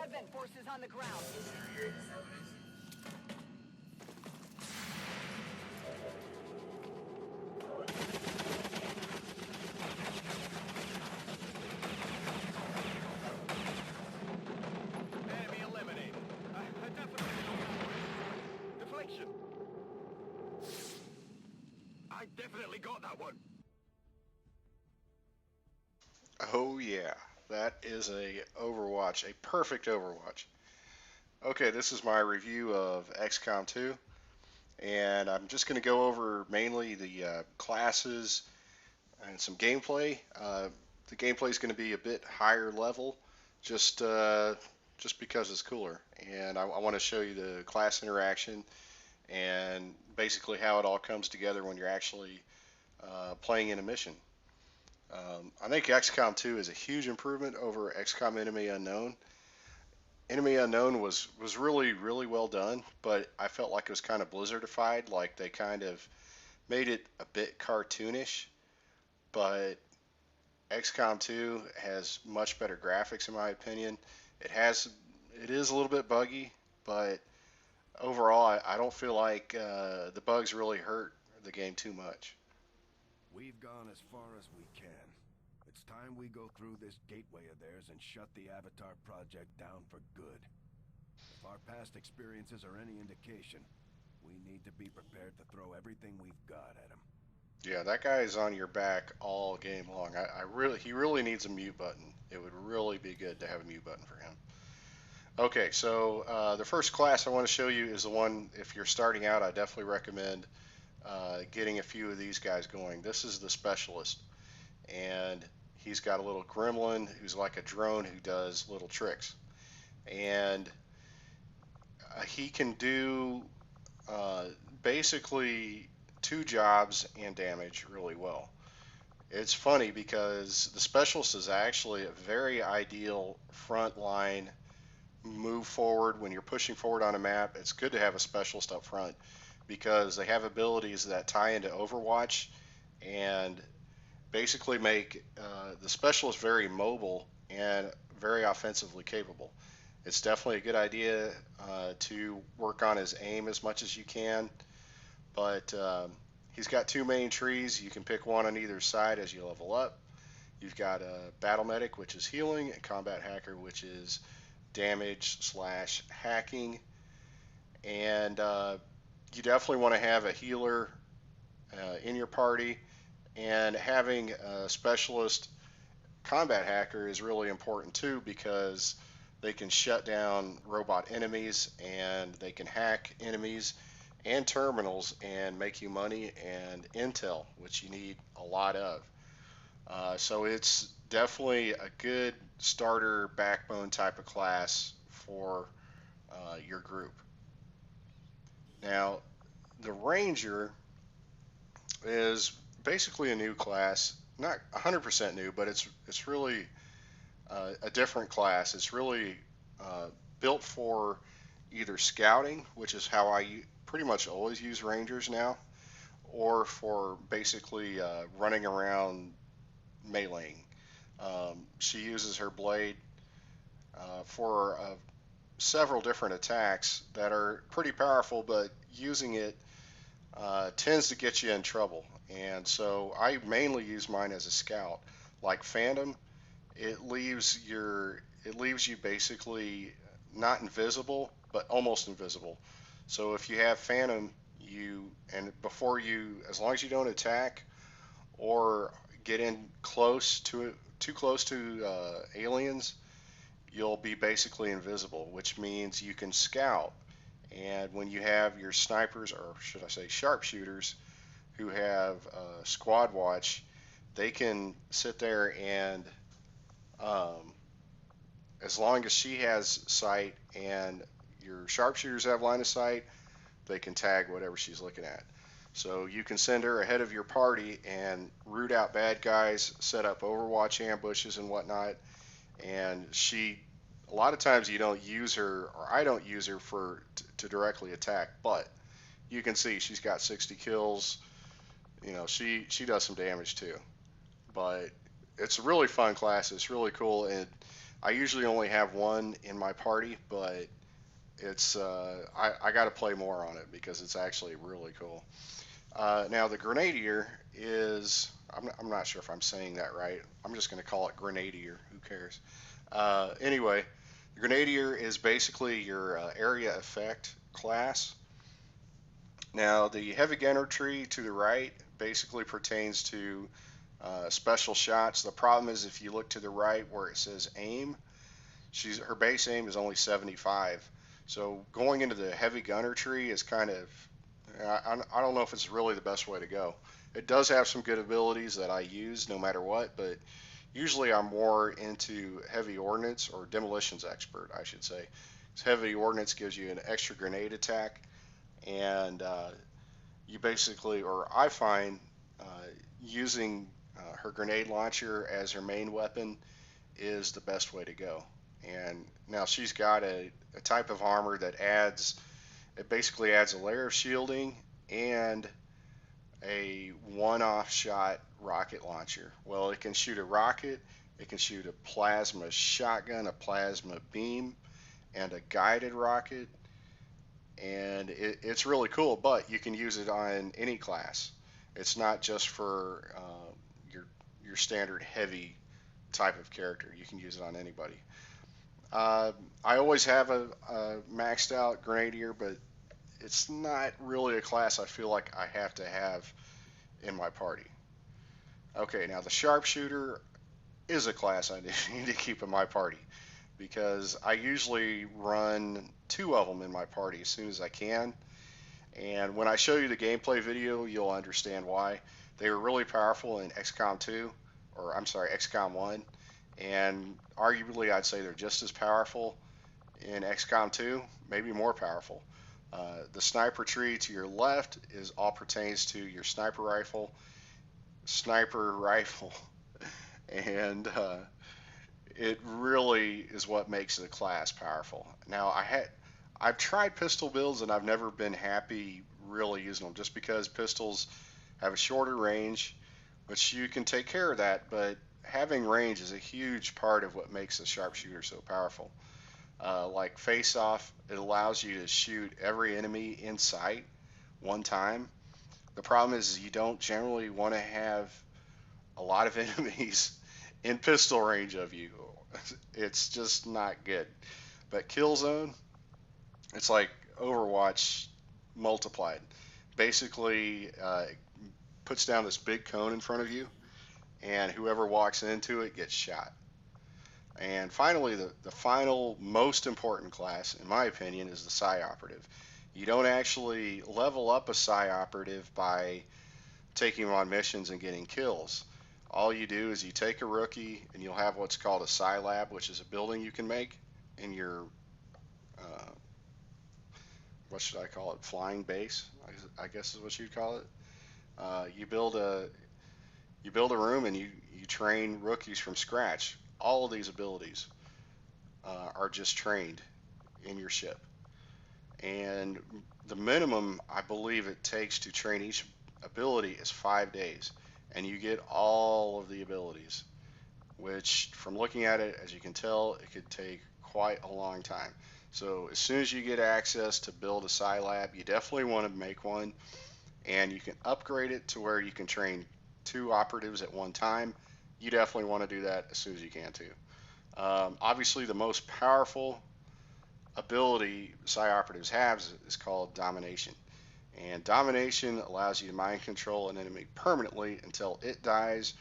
Advent forces on the ground. Enemy eliminated. I definitely don't. Deflection. I definitely got that one. Oh yeah, that is a Overwatch, a perfect Overwatch. Okay, this is my review of XCOM 2, and I'm just going to go over mainly the classes and some gameplay. The gameplay is going to be a bit higher level, just just because it's cooler, and I want to show you the class interaction and basically how it all comes together when you're actually playing in a mission. I think XCOM 2 is a huge improvement over XCOM Enemy Unknown. Enemy Unknown was really well done, but I felt like it was kind of Blizzardified, like they kind of made it a bit cartoonish. But XCOM 2 has much better graphics in my opinion. It is a little bit buggy, but overall I don't feel like the bugs really hurt the game too much. We've gone as far as we can. It's time we go through this gateway of theirs and shut the Avatar project down for good. If our past experiences are any indication, we need to be prepared to throw everything we've got at them. Yeah, that guy is on your back all game long. He really needs a mute button. It would really be good to have a mute button for him. Okay, so the first class I want to show you is the one, if you're starting out, I definitely recommend getting a few of these guys going. This is the Specialist, and he's got a little gremlin who's like a drone who does little tricks. And he can do basically two jobs and damage really well. It's funny because the Specialist is actually a very ideal front line move forward when you're pushing forward on a map. It's good to have a Specialist up front because they have abilities that tie into Overwatch and basically make the Specialist very mobile and very offensively capable. It's definitely a good idea to work on his aim as much as you can, but he's got two main trees. You can pick one on either side as you level up. You've got a Battle Medic, which is healing, and Combat Hacker, which is damage / hacking. And you definitely want to have a healer in your party, and having a Specialist Combat Hacker is really important too because they can shut down robot enemies and they can hack enemies and terminals and make you money and intel, which you need a lot of. So it's definitely a good starter backbone type of class for your group. Now, the Ranger is basically a new class, not 100% new, but it's really a different class. It's really built for either scouting, which is how I pretty much always use Rangers now, or for basically running around meleeing. She uses her blade for several different attacks that are pretty powerful, but using it tends to get you in trouble. And so I mainly use mine as a scout. Like Phantom, it leaves you basically not invisible, but almost invisible. So if you have Phantom, as long as you don't attack or get in too close to aliens, you'll be basically invisible, which means you can scout. And when you have your snipers, or should I say sharpshooters, who have squad watch, they can sit there and as long as she has sight and your sharpshooters have line of sight, they can tag whatever she's looking at. So you can send her ahead of your party and root out bad guys, set up Overwatch ambushes and whatnot. And a lot of times you don't use her, or I don't use her to directly attack, but you can see she's got 60 kills. You know, she does some damage too. But it's a really fun class. It's really cool, and I usually only have one in my party, but it's I got to play more on it because it's actually really cool. Now the Grenadier is I'm not sure if I'm saying that right. I'm just going to call it Grenadier. Who cares? Anyway, the Grenadier is basically your area effect class. Now the heavy gunner tree to the right basically pertains to special shots. The problem is if you look to the right where it says aim, her base aim is only 75. So going into the heavy gunner tree is kind of I don't know if it's really the best way to go. It does have some good abilities that I use no matter what, but usually I'm more into heavy ordnance or demolitions expert, I should say. Heavy ordnance gives you an extra grenade attack, and you basically, or I find, using her grenade launcher as her main weapon is the best way to go. And now she's got a type of armor that it basically adds a layer of shielding and a one-off shot rocket launcher. Well, it can shoot a rocket, it can shoot a plasma shotgun, a plasma beam, and a guided rocket, and it's really cool, but you can use it on any class. It's not just for your standard heavy type of character. You can use it on anybody. I always have a maxed out Grenadier, but it's not really a class I feel like I have to have in my party. Okay, now the Sharpshooter is a class I need to keep in my party because I usually run 2 of them in my party as soon as I can. And when I show you the gameplay video, you'll understand why. They were really powerful in XCOM 2, or I'm sorry, XCOM 1, and arguably I'd say they're just as powerful in XCOM 2, maybe more powerful. The sniper tree to your left is all pertains to your sniper rifle, and it really is what makes the class powerful. Now I've tried pistol builds and I've never been happy really using them just because pistols have a shorter range, which you can take care of that, but having range is a huge part of what makes the sharpshooter so powerful. Like face off, it allows you to shoot every enemy in sight one time. The problem is you don't generally want to have a lot of enemies in pistol range of you. It's just not good. But kill zone, it's like Overwatch multiplied. Basically, it puts down this big cone in front of you, and whoever walks into it gets shot. And finally, the final most important class, in my opinion, is the Psi Operative. You don't actually level up a Psi Operative by taking him on missions and getting kills. All you do is you take a rookie and you'll have what's called a Psi Lab, which is a building you can make in your, what should I call it, flying base, I guess is what you'd call it. You build a room and you train rookies from scratch. All of these abilities are just trained in your ship. And the minimum I believe it takes to train each ability is 5 days. And you get all of the abilities, which from looking at it, as you can tell, it could take quite a long time. So as soon as you get access to build a Psi Lab, you definitely want to make one. And you can upgrade it to where you can train 2 operatives at one time. You definitely want to do that as soon as you can too. Obviously, the most powerful ability Psi Operatives have is called Domination. And Domination allows you to mind control an enemy permanently until it dies,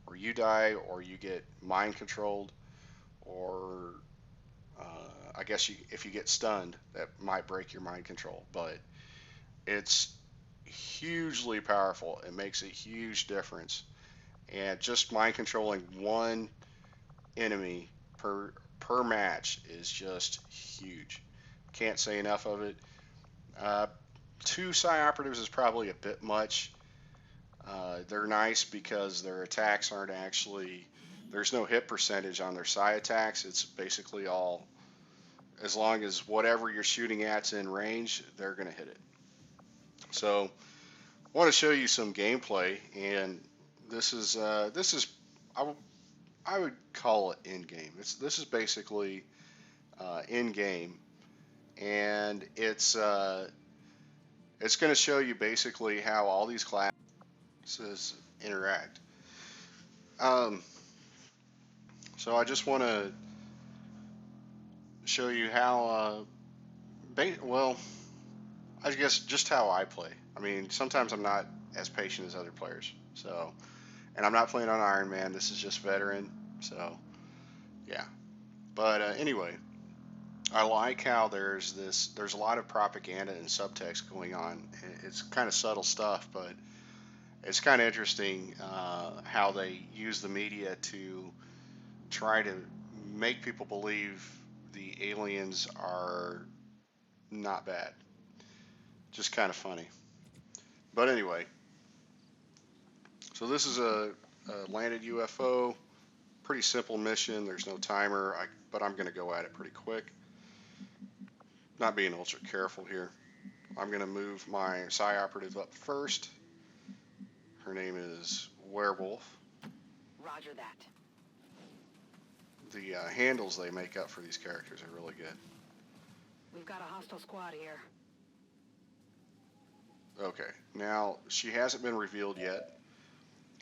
or you die, or you get mind controlled, or I guess if you get stunned, that might break your mind control. But it's hugely powerful. It makes a huge difference. And just mind controlling one enemy per match is just huge. Can't say enough of it. 2 Psi Operatives is probably a bit much. They're nice because their attacks aren't actually, there's no hit percentage on their Psi attacks. It's basically all, as long as whatever you're shooting at's in range, they're going to hit it. So I want to show you some gameplay, and this is I I would call it in-game. This is basically in-game, and it's going to show you basically how all these classes interact. So I just want to show you how, well, I guess just how I play. I mean, sometimes I'm not as patient as other players. So, and I'm not playing on Iron Man. This is just veteran. So, yeah. But anyway, I like how there's a lot of propaganda and subtext going on. It's kind of subtle stuff, but it's kind of interesting how they use the media to try to make people believe the aliens are not bad. Just kind of funny. But anyway, so this is a landed UFO. Pretty simple mission. There's no timer, but I'm going to go at it pretty quick. Not being ultra careful here. I'm going to move my Psi operative up first. Her name is Werewolf. Roger that. The handles they make up for these characters are really good. We've got a hostile squad here. Okay, now she hasn't been revealed yet,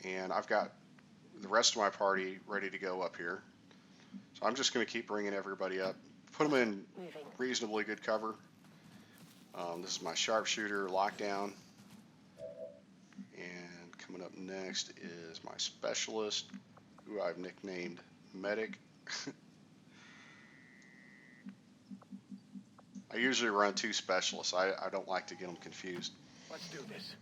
and I've got the rest of my party ready to go up here. So I'm just going to keep bringing everybody up, put them in reasonably good cover. This is my sharpshooter lockdown, and coming up next is my specialist, who I've nicknamed Medic. I usually run two specialists. I don't like to get them confused. Let's do this.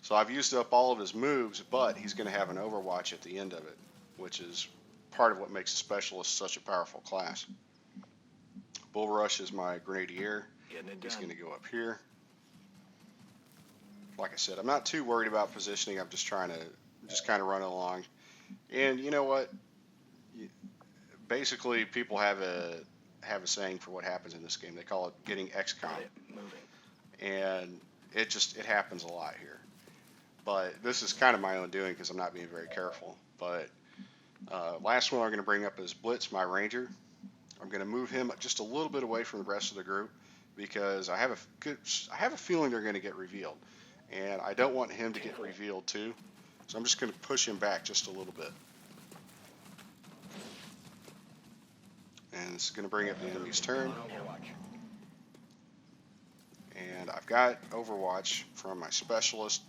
So I've used up all of his moves, but he's going to have an overwatch at the end of it, which is part of what makes a specialist such a powerful class. Bull Rush is my Grenadier. He's going to go up here. Like I said, I'm not too worried about positioning. I'm just trying to kind of run along. And you know what? Basically, people have a saying for what happens in this game. They call it getting Xcom, and it happens a lot here. But this is kind of my own doing because I'm not being very careful. But last one I'm going to bring up is Blitz, my Ranger. I'm going to move him just a little bit away from the rest of the group because I have a feeling they're going to get revealed, and I don't want him to get revealed too. So I'm just going to push him back just a little bit. And this is going to bring up the enemy's turn. And I've got Overwatch from my specialist.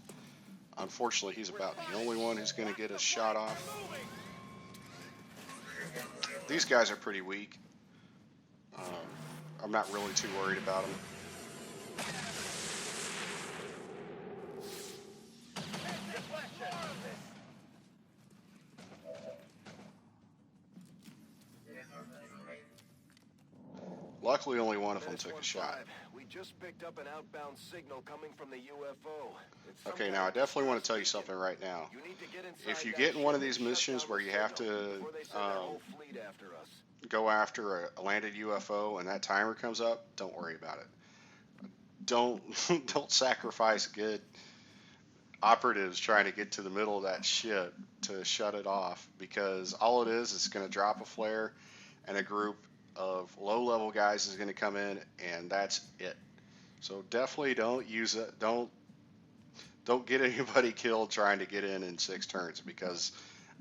Unfortunately, he's about the only one who's going to get a shot off. These guys are pretty weak. I'm not really too worried about them. Luckily, only one of them took a shot. We just picked up an outbound signal coming from the UFO. Okay, now I definitely want to tell you something right now. If you get in one of these missions where you have to go after a landed UFO and that timer comes up, don't worry about it. Don't sacrifice good operatives trying to get to the middle of that ship to shut it off, because all it is, it's going to drop a flare and a group of low-level guys is going to come in, and that's it. So definitely don't use it. Don't get anybody killed trying to get in 6 turns, because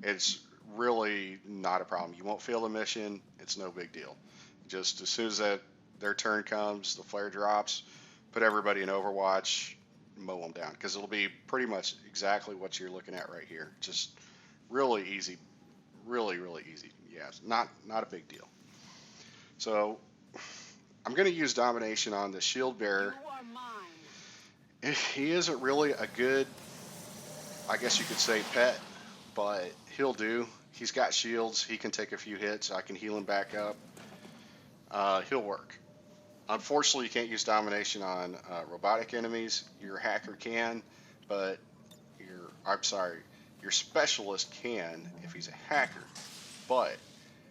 it's really not a problem. You won't fail the mission. It's no big deal. Just as soon as their turn comes, the flare drops, put everybody in Overwatch, mow them down, because it'll be pretty much exactly what you're looking at right here. Just really easy, really easy. Yeah, it's not a big deal. So I'm going to use domination on the shield bearer. He isn't really a good, I guess you could say, pet, but he'll do. He's got shields. He can take a few hits. I can heal him back up. He'll work. Unfortunately, you can't use domination on robotic enemies. Your hacker can, but your specialist can if he's a hacker. But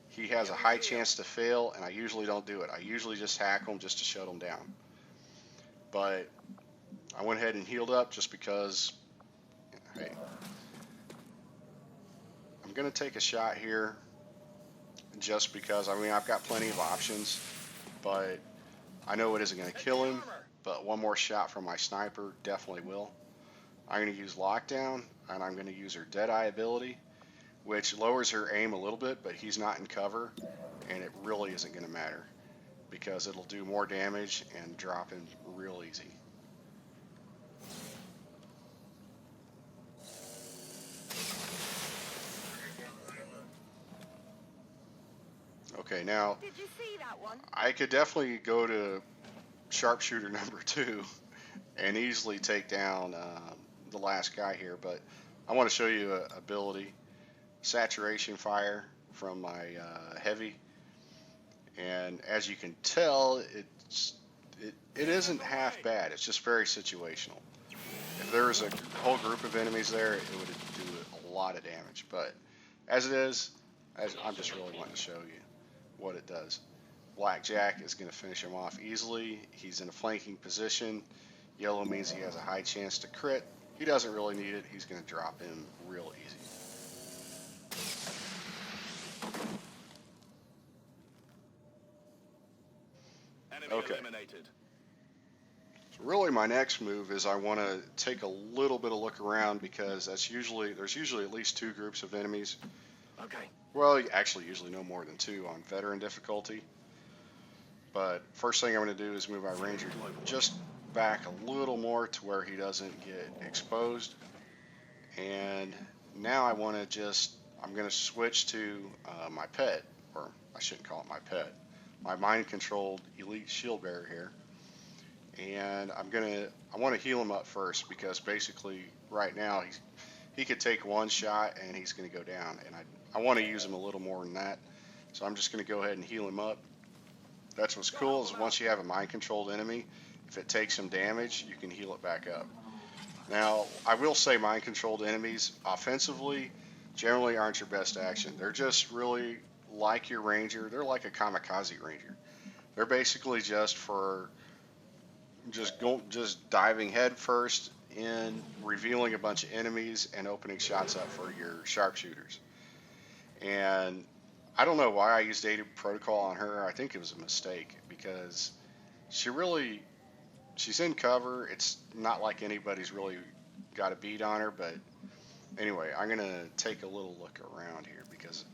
he has a high chance to fail, and I usually don't do it. I usually just hack him just to shut him down. But I went ahead and healed up just because, hey, I'm going to take a shot here. just because, I mean, I've got plenty of options, but I know it isn't going to kill him, but one more shot from my sniper definitely will. I'm going to use lockdown, and I'm going to use her Deadeye ability, which lowers her aim a little bit, but he's not in cover, and it really isn't going to matter because it'll do more damage and drop him real easy. Okay, now Did you see that one? I could definitely go to sharpshooter number 2 and easily take down the last guy here, but I want to show you an ability, saturation fire from my heavy, and as you can tell, it isn't half bad. It's just very situational. If there was a whole group of enemies there, it would do a lot of damage, but as it is, I'm just really wanting to show you what it does. Blackjack is going to finish him off easily. He's in a flanking position. Yellow means he has a high chance to crit. He doesn't really need it. He's going to drop him real easy. Enemy Okay. eliminated. So really my next move is I want to take a little bit of look around because there's usually at least 2 groups of enemies. Okay. Well, actually usually no more than 2 on veteran difficulty. But first thing I'm going to do is move my ranger just back a little more to where he doesn't get exposed. And now I'm going to switch to my pet, or I shouldn't call it my pet, my mind-controlled elite shield bearer here. And I want to heal him up first because basically right now he could take one shot and he's going to go down, and I want to use him a little more than that. So I'm just going to go ahead and heal him up. That's what's cool is once you have a mind-controlled enemy, if it takes some damage, you can heal it back up. Now, I will say mind-controlled enemies, offensively, generally aren't your best action. They're just really like your ranger. They're like a kamikaze ranger. They're basically just for just diving head first in, revealing a bunch of enemies, and opening shots up for your sharpshooters. And I don't know why I used Data Protocol on her. I think it was a mistake because she's in cover. It's not like anybody's really got a beat on her, but anyway, I'm going to take a little look around here because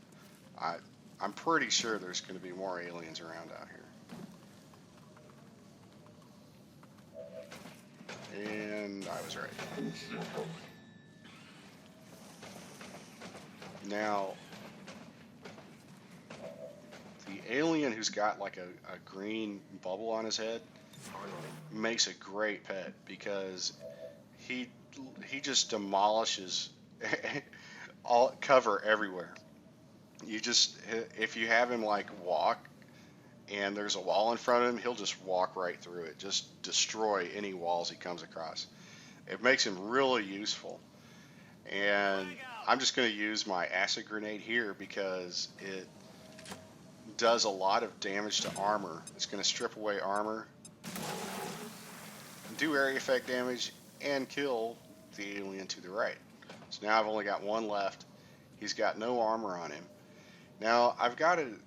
I'm pretty sure there's going to be more aliens around out here. And I was right. Now, the alien who's got like a green bubble on his head makes a great pet because he just demolishes all cover everywhere. If you have him like walk and there's a wall in front of him, he'll just walk right through it, just destroy any walls he comes across. It makes him really useful. And I'm just going to use my acid grenade here because it does a lot of damage to armor. It's going to strip away armor, do area effect damage, and kill the alien to the right. So now I've only got one left. He's got no armor on him. Now I've got an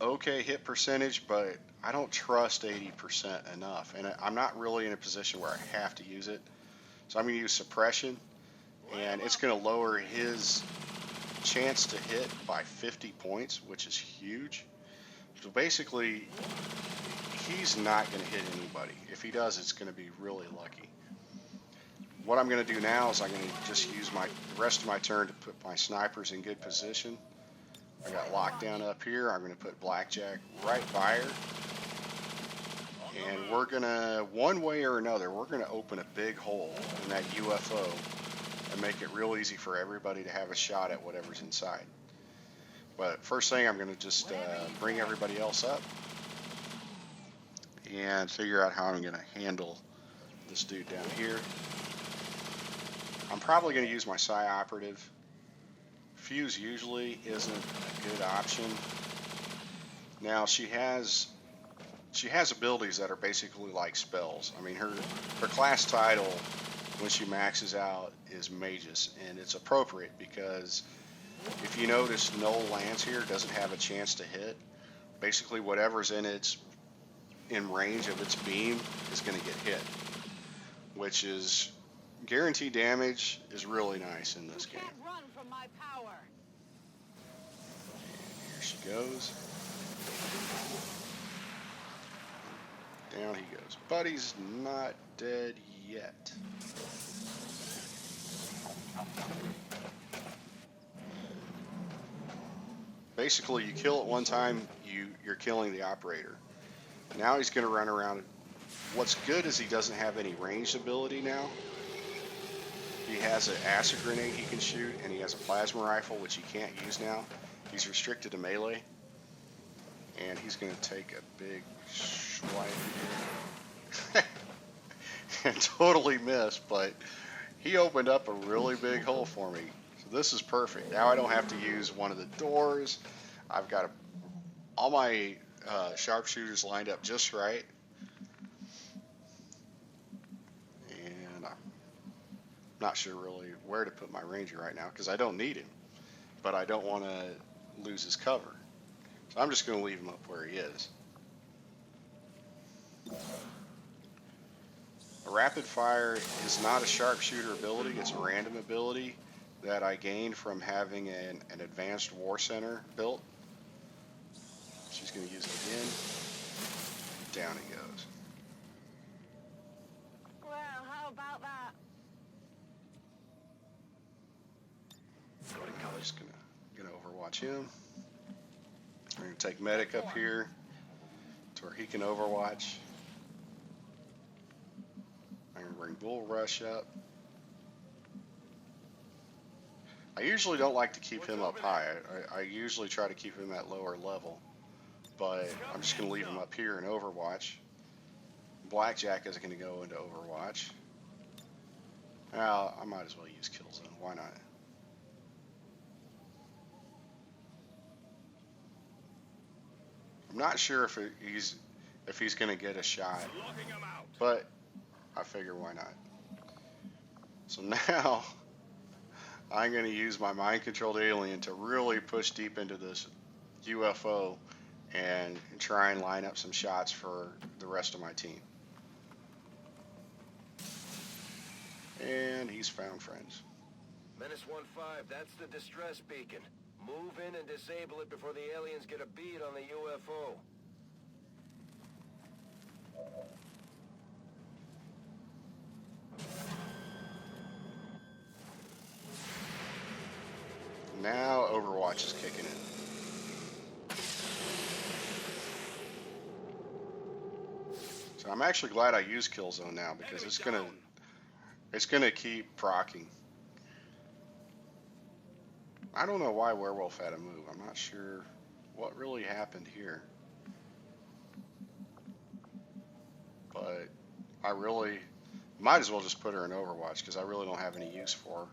okay hit percentage, but I don't trust 80% enough, and I'm not really in a position where I have to use it. So I'm going to use suppression, and it's going to lower his chance to hit by 50 points, which is huge. So basically, he's not going to hit anybody. If he does, it's going to be really lucky. What I'm going to do now is I'm going to just use the rest of my turn to put my snipers in good position. I got lockdown up here. I'm going to put Blackjack right by her. And we're going to, one way or another, we're going to open a big hole in that UFO and make it real easy for everybody to have a shot at whatever's inside. But first thing, I'm going to just bring everybody else up and figure out how I'm going to handle this dude down here. I'm probably going to use my Psi Operative. Fuse usually isn't a good option. Now she has abilities that are basically like spells. I mean, her class title when she maxes out is Magus, and it's appropriate because if you notice, Null Lance here doesn't have a chance to hit. Basically, whatever's in range of its beam is going to get hit, which is guaranteed damage is really nice in this game. You can't run from my power. Here she goes. Down he goes. But he's not dead yet. Basically, you kill it one time, you're killing the operator. Now he's going to run around. What's good is he doesn't have any ranged ability now. He has an acid grenade he can shoot, and he has a plasma rifle, which he can't use now. He's restricted to melee. And he's going to take a big swipe here. And totally missed, but he opened up a really big hole for me. So this is perfect. Now I don't have to use one of the doors. I've got all my sharpshooters lined up just right. And I'm not sure really where to put my ranger right now because I don't need him. But I don't want to lose his cover. So I'm just going to leave him up where he is. A rapid fire is not a sharpshooter ability, it's a random ability that I gained from having an advanced war center built. She's going to use it again. Down it goes. Well, how about that? I'm just going to overwatch him. We're going to take medic up here to where he can overwatch. I'm going to bring Bull Rush up. I usually don't like to keep him up high. I usually try to keep him at lower level. But I'm just going to leave him up here in Overwatch. Blackjack is going to go into Overwatch. Well, I might as well use Killzone. Why not? I'm not sure if he's going to get a shot, but I figure why not. So now I'm going to use my mind-controlled alien to really push deep into this UFO and try and line up some shots for the rest of my team. And he's found friends. Menace 1-5, that's the distress beacon. Move in and disable it before the aliens get a bead on the UFO. Now Overwatch is kicking in. So I'm actually glad I used Killzone now because it's gonna keep proccing. I don't know why Werewolf had a move. I'm not sure what really happened here. But I really might as well just put her in Overwatch because I really don't have any use for her.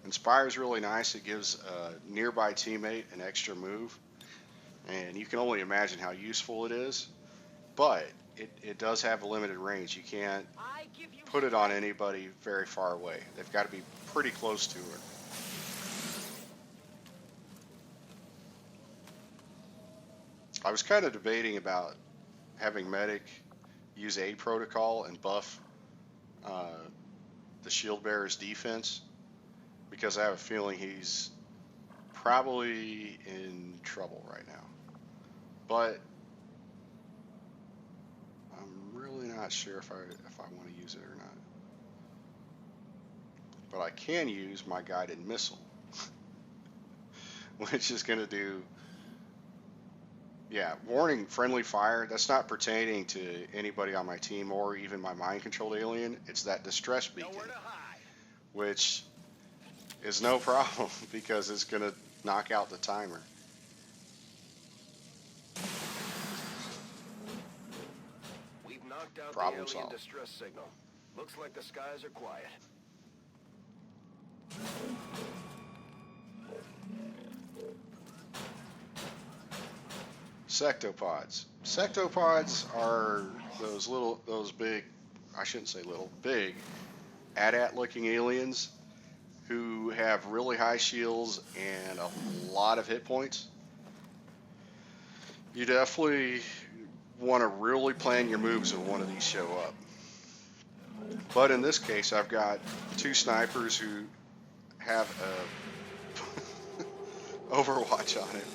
Inspire is really nice. It gives a nearby teammate an extra move. And you can only imagine how useful it is. But it does have a limited range. You can't put it on anybody very far away. They've got to be pretty close to her. I was kind of debating about having Medic use aid protocol and buff the shield bearer's defense because I have a feeling he's probably in trouble right now. But I'm really not sure if I want to use it or not. But I can use my guided missile, which is going to do, yeah, warning friendly fire. That's not pertaining to anybody on my team or even my mind-controlled alien. It's that distress beacon, which is no problem because it's going to knock out the timer. We've knocked out Problem the alien solved. distress signal. Looks like the skies are quiet. Sectopods. Sectopods are those big, I shouldn't say little, big, AT-AT looking aliens who have really high shields and a lot of hit points, you definitely want to really plan your moves when one of these show up. But in this case, I've got two snipers who have a Overwatch on it.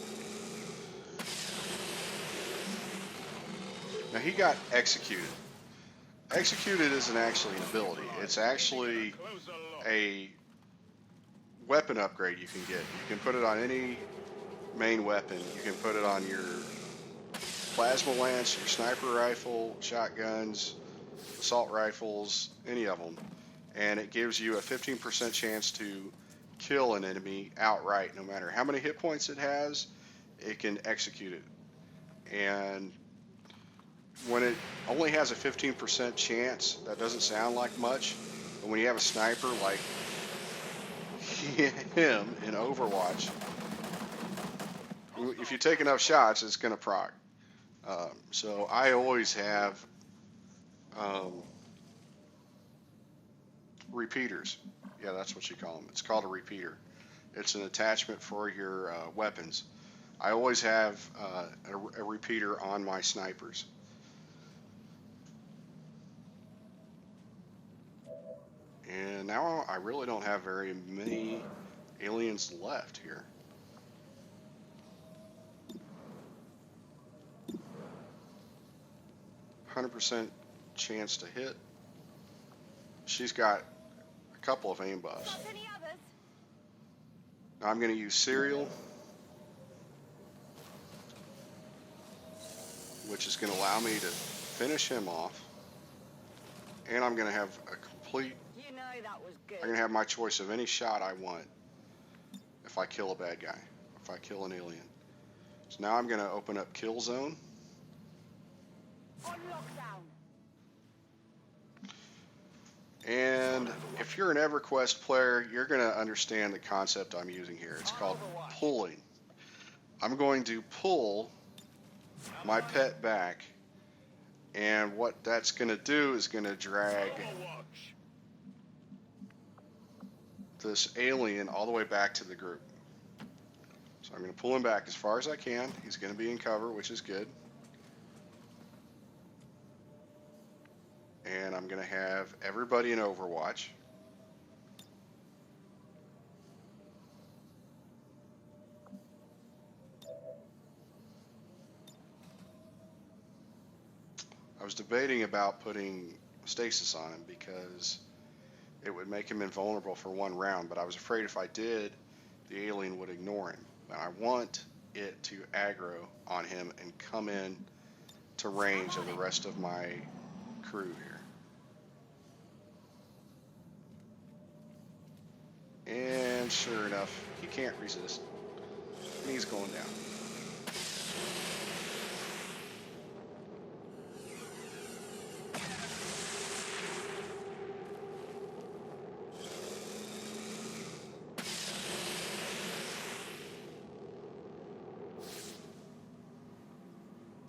Now he got executed. Executed isn't actually an ability. It's actually a weapon upgrade you can get. You can put it on any main weapon. You can put it on your plasma lance, your sniper rifle, shotguns, assault rifles, any of them. And it gives you a 15% chance to kill an enemy outright. No matter how many hit points it has, it can execute it. And when it only has a 15% chance, that doesn't sound like much. But when you have a sniper like him in Overwatch, if you take enough shots, it's going to proc. So I always have repeaters. Yeah, that's what you call them. It's called a repeater. It's an attachment for your weapons. I always have a repeater on my snipers. And now I really don't have very many aliens left here. %, chance to hit. She's got a couple of aim buffs. Now I'm going to use Serial, which is going to allow me to finish him off. And I'm going to have a complete, I'm going to have my choice of any shot I want if I kill a bad guy, if I kill an alien. So now I'm going to open up Kill Zone. And if you're an Everquest player, you're going to understand the concept I'm using here. It's called pulling. I'm going to pull my pet back, and what that's going to do is going to drag this alien all the way back to the group. So I'm going to pull him back as far as I can. He's going to be in cover, which is good. And I'm going to have everybody in Overwatch. I was debating about putting stasis on him because it would make him invulnerable for one round, but I was afraid if I did, the alien would ignore him. Now I want it to aggro on him and come in to range of the rest of my crew here. And sure enough, he can't resist. And he's going down.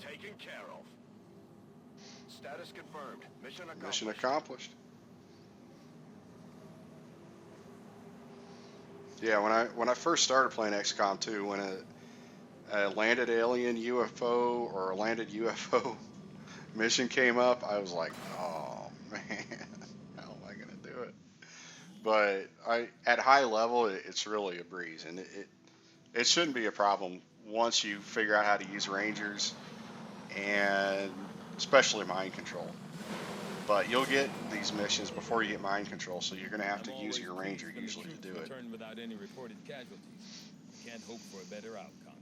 Taken care of. Status confirmed. Mission accomplished. Mission accomplished. Yeah, when I first started playing XCOM 2, when a landed alien UFO or a landed UFO mission came up, I was like, oh man, how am I gonna do it? But at high level, it's really a breeze, and it shouldn't be a problem once you figure out how to use Rangers, and especially mind control. But you'll get these missions before you get mind control, so you're going to have to use your Ranger usually to do it. Without any reported casualties. You can't hope for a better outcome.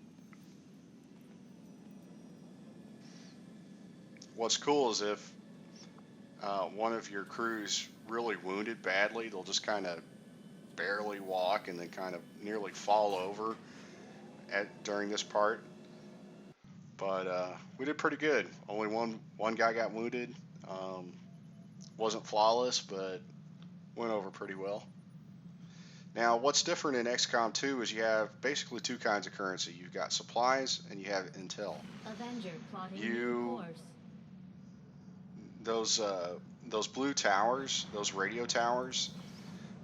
What's cool is if one of your crew's really wounded badly, they'll just kind of barely walk and then kind of nearly fall over during this part. But we did pretty good. Only one guy got wounded. Wasn't flawless, but went over pretty well. Now, what's different in XCOM 2 is you have basically two kinds of currency. You've got supplies and you have intel. Avenger plotting new course. Those blue towers, those radio towers,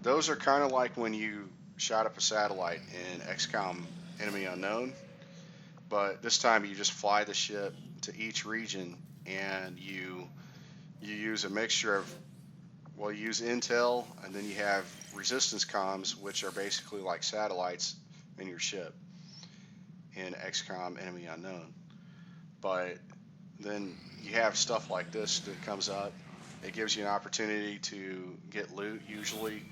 those are kind of like when you shot up a satellite in XCOM Enemy Unknown, but this time you just fly the ship to each region, and you use a mixture of, well, you use intel, and then you have resistance comms, which are basically like satellites in your ship in XCOM Enemy Unknown. But then you have stuff like this that comes up. It gives you an opportunity to get loot usually.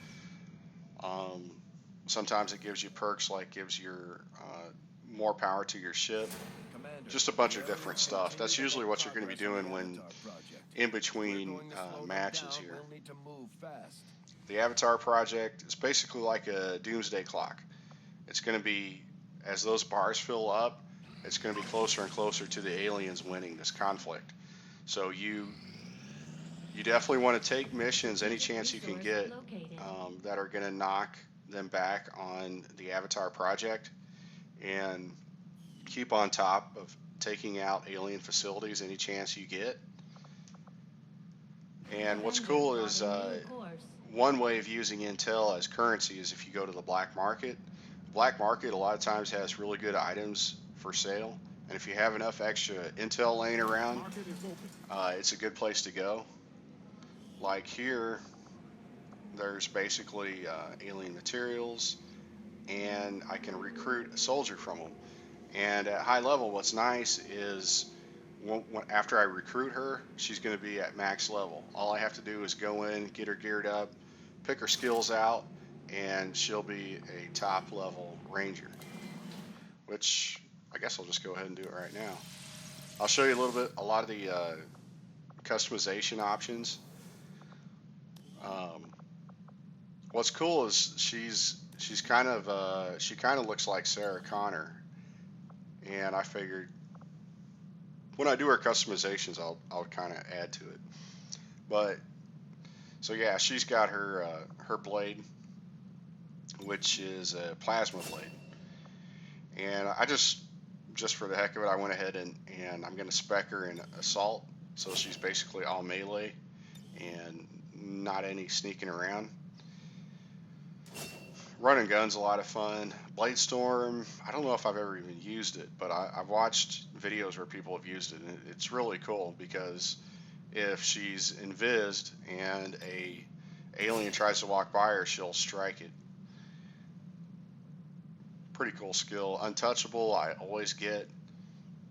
Sometimes it gives you perks, like gives your more power to your ship. Commander, Just a bunch of the area different is stuff. That's continuing to usually make what you're going to be progress on doing the when Avatar project. in If we're between going to slow them matches down, here. we'll need to move fast. The Avatar project is basically like a doomsday clock. It's going to be, as those bars fill up, it's going to be closer and closer to the aliens winning this conflict. So you definitely want to take missions any chance you can get that are going to knock them back on the Avatar project, and keep on top of taking out alien facilities any chance you get. And what's cool is one way of using intel as currency is if you go to the black market. Black market a lot of times has really good items for sale, and if you have enough extra intel laying around, it's a good place to go. Like here, there's basically alien materials, and I can recruit a soldier from them. And at high level, what's nice is after I recruit her, she's going to be at max level. All I have to do is go in, get her geared up, pick her skills out, and she'll be a top level ranger. Which I guess I'll just go ahead and do it right now. I'll show you a lot of the customization options. What's cool is she kind of looks like Sarah Connor, and I figured when I do her customizations, I'll kind of add to it. But so yeah, she's got her blade, which is a plasma blade, and I just for the heck of it, I went ahead and I'm going to spec her in assault, so she's basically all melee and not any sneaking around. Running gun's a lot of fun. Blade Storm, I don't know if I've ever even used it, but I've watched videos where people have used it, and it's really cool because if she's invised and a alien tries to walk by her, she'll strike it. Pretty cool skill. Untouchable, I always get.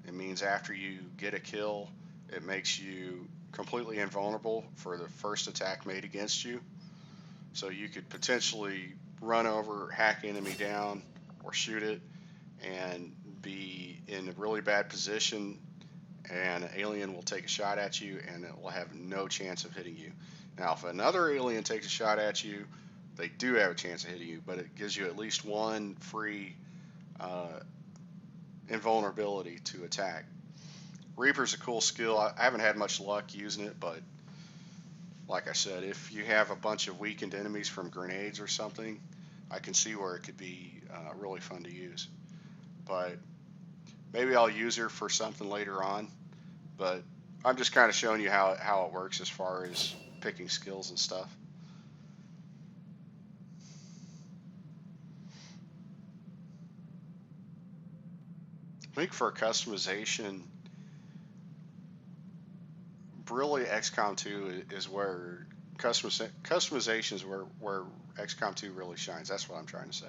It means after you get a kill, it makes you completely invulnerable for the first attack made against you. So you could potentially run over, hack enemy down, or shoot it, and be in a really bad position, and an alien will take a shot at you, and it will have no chance of hitting you. Now, if another alien takes a shot at you, they do have a chance of hitting you, but it gives you at least one free invulnerability to attack. Reaper's a cool skill. I haven't had much luck using it, but like I said, if you have a bunch of weakened enemies from grenades or something, I can see where it could be really fun to use. But maybe I'll use her for something later on. But I'm just kind of showing you how it works as far as picking skills and stuff. I think for customization, really XCOM 2 is where customization is where XCOM 2 really shines. That's what I'm trying to say.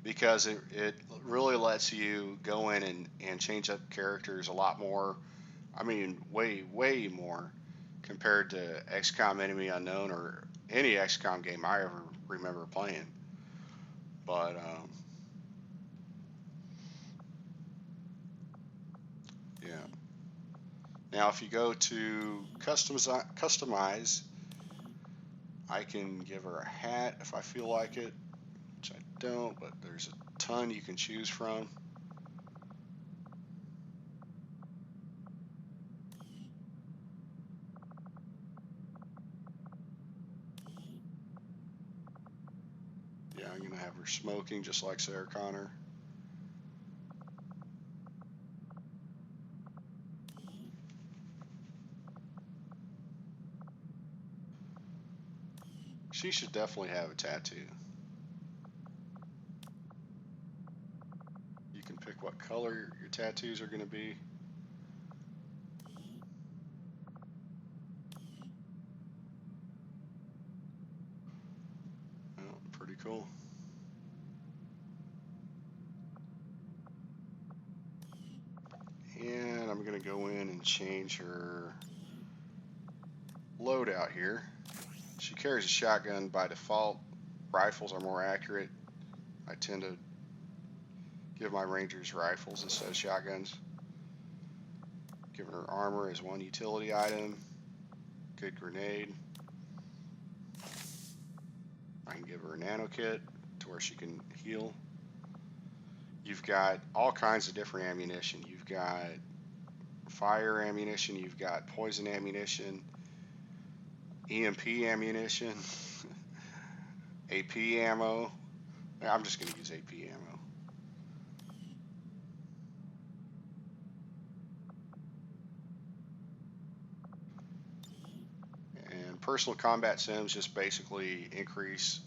Because it really lets you go in and change up characters a lot more. I mean, way more compared to XCOM Enemy Unknown or any XCOM game I ever remember playing. But yeah. Now, if you go to customize, I can give her a hat if I feel like it, which I don't, but there's a ton you can choose from. Yeah, I'm going to have her smoking just like Sarah Connor. She should definitely have a tattoo. You can pick what color your tattoos are going to be. Oh, pretty cool. And I'm going to go in and change her loadout here. She carries a shotgun by default. Rifles are more accurate. I tend to give my rangers rifles instead of shotguns. Giving her armor as one utility item. Good grenade. I can give her a nano kit to where she can heal. You've got all kinds of different ammunition. You've got fire ammunition, you've got poison ammunition, EMP ammunition, AP ammo. I'm just going to use AP ammo. And personal combat sims just basically increase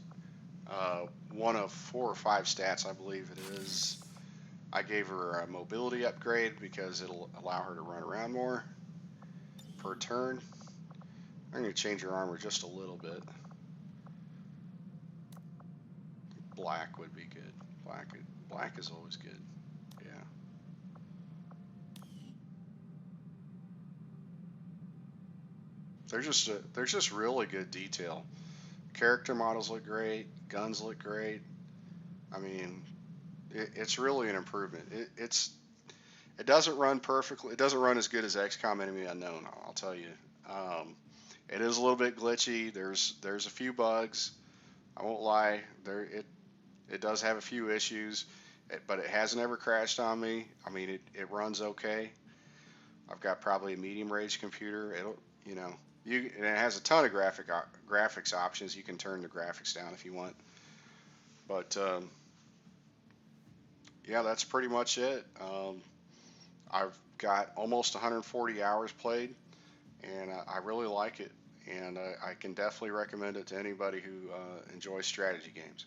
one of 4 or 5 stats, I believe it is. I gave her a mobility upgrade because it'll allow her to run around more per turn. I'm going to change her armor just a little bit. Black would be good. Black is always good. Yeah. There's just really good detail. Character models look great. Guns look great. I mean, it's really an improvement. It doesn't run perfectly. It doesn't run as good as XCOM Enemy Unknown, I'll tell you. It is a little bit glitchy. There's a few bugs. I won't lie. It does have a few issues, but it hasn't ever crashed on me. I mean, it runs okay. I've got probably a medium range computer. And it has a ton of graphics options. You can turn the graphics down if you want. But yeah, that's pretty much it. I've got almost 140 hours played, and I really like it. And I can definitely recommend it to anybody who enjoys strategy games.